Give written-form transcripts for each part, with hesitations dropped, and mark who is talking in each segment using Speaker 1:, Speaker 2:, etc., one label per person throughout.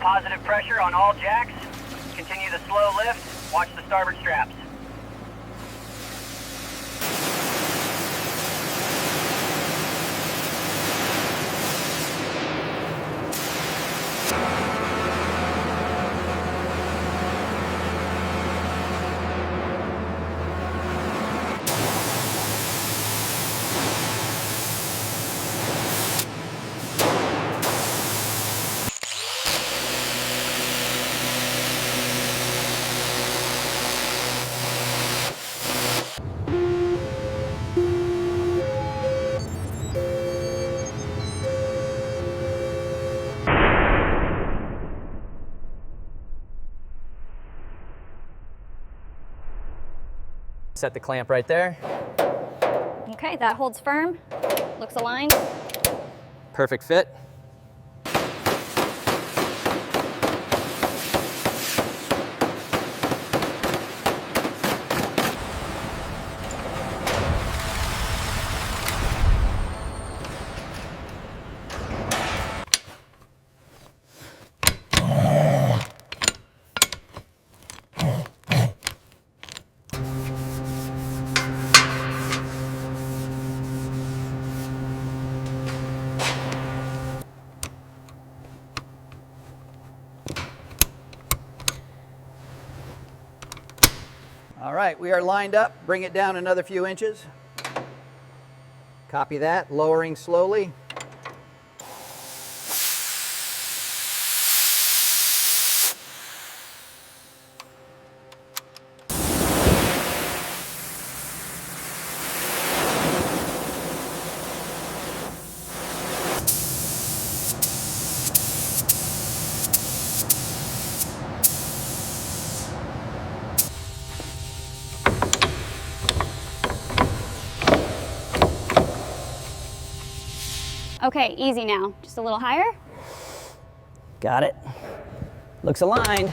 Speaker 1: positive pressure on all jacks. Continue the slow lift. Watch the starboard straps.
Speaker 2: Set the clamp right there.
Speaker 3: Okay, that holds firm. Looks aligned.
Speaker 2: Perfect fit.
Speaker 4: All right, we are lined up. Bring it down another few inches. Copy that, lowering slowly.
Speaker 3: Okay, easy now. Just a little higher.
Speaker 2: Got it. Looks aligned.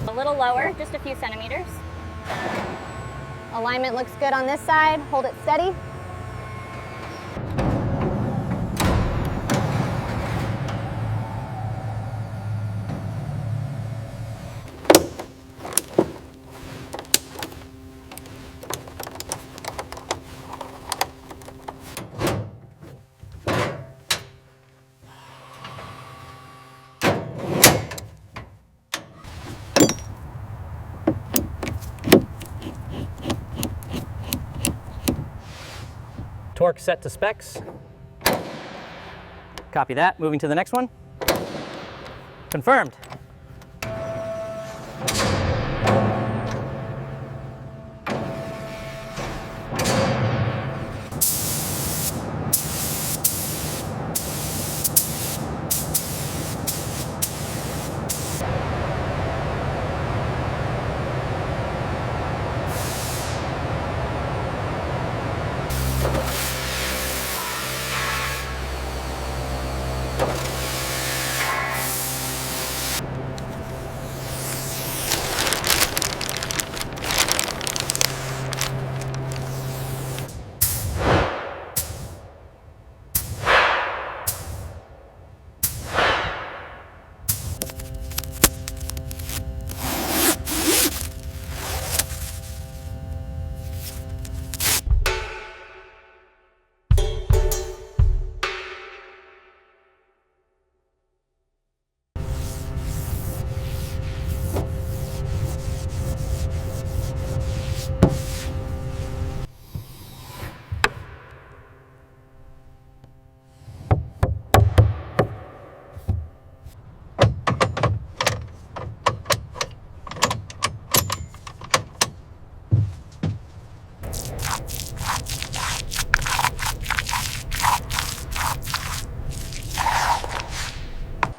Speaker 3: A little lower, just a few centimeters. Alignment looks good on this side. Hold it steady.
Speaker 2: Torque set to specs. Copy that. Moving to the next one. Confirmed.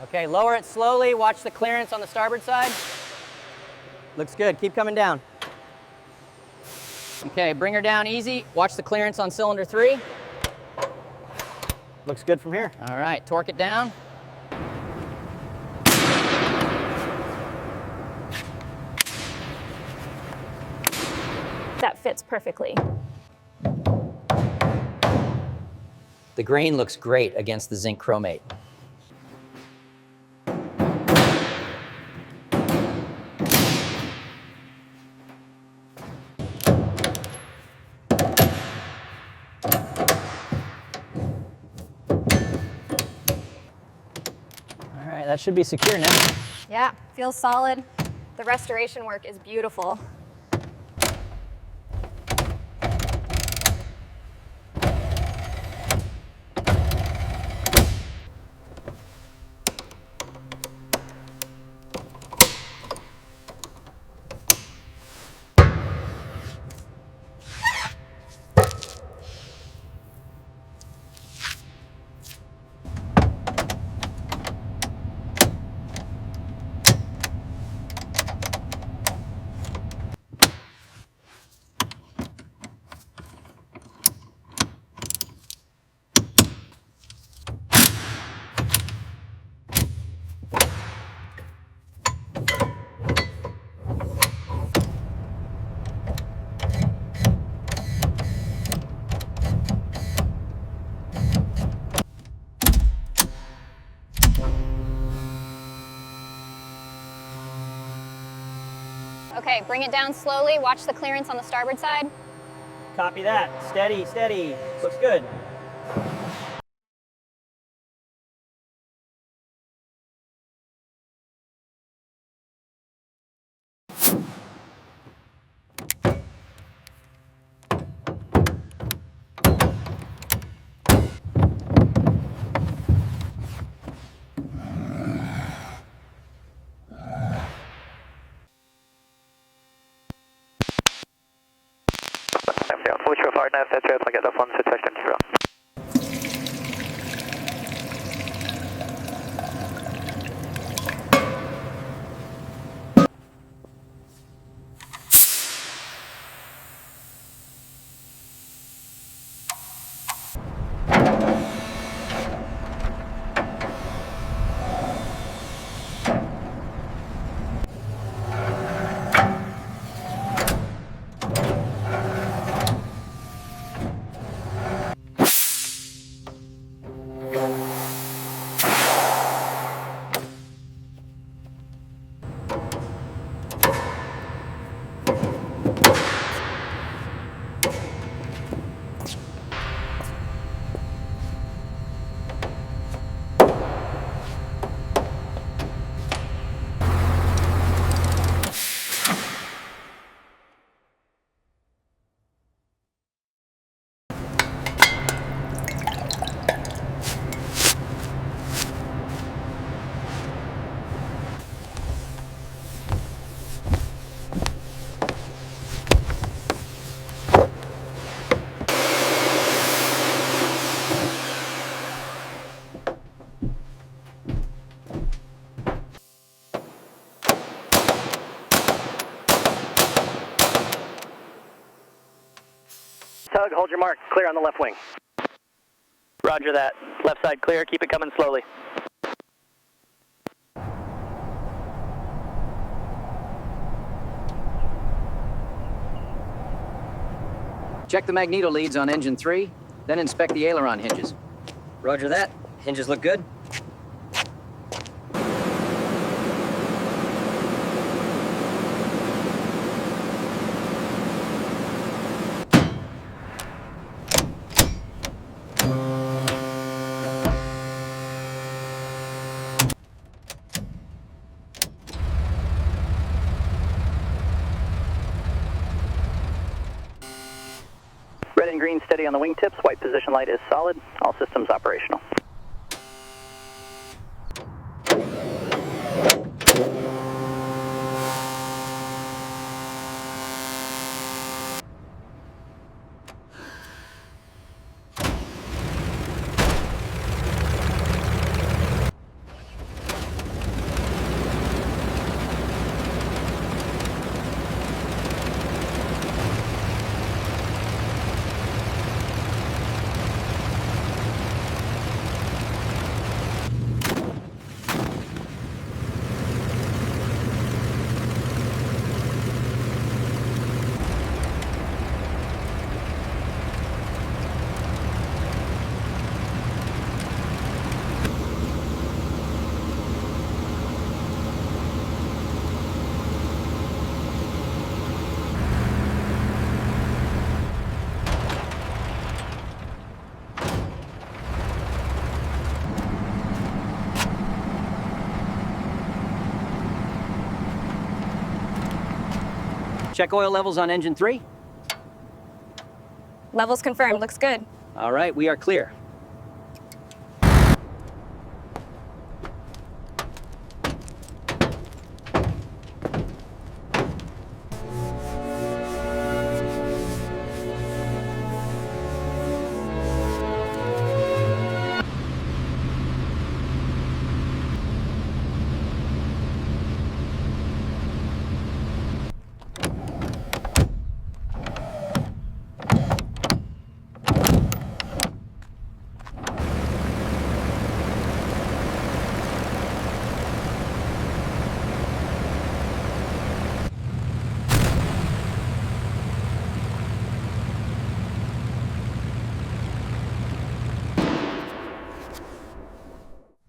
Speaker 2: Okay, lower it slowly. Watch the clearance on the starboard side. Looks good. Keep coming down. Okay, bring her down easy. Watch the clearance on cylinder 3.
Speaker 4: Looks good from here.
Speaker 2: All right, torque it down.
Speaker 3: That fits perfectly.
Speaker 2: The grain looks great against the zinc chromate. All right, that should be secure now.
Speaker 3: Yeah, feels solid. The restoration work is beautiful. Okay, bring it down slowly. Watch the clearance on the starboard side.
Speaker 2: Copy that. Steady, steady. Looks good.
Speaker 5: Fortune 5 that's it. I get that one to test and through. Tug, hold your mark. Clear on the left wing. Roger that. Left side clear. Keep it coming slowly.
Speaker 6: Check the magneto leads on engine 3, then inspect the aileron hinges.
Speaker 2: Roger that. Hinges look good.
Speaker 5: Red and green steady on the wingtips. White position light is solid. All systems operational.
Speaker 2: Check oil levels on engine 3.
Speaker 3: Levels confirmed. Looks good.
Speaker 2: All right, we are clear.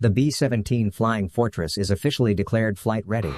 Speaker 7: The B-17 Flying Fortress is officially declared flight ready.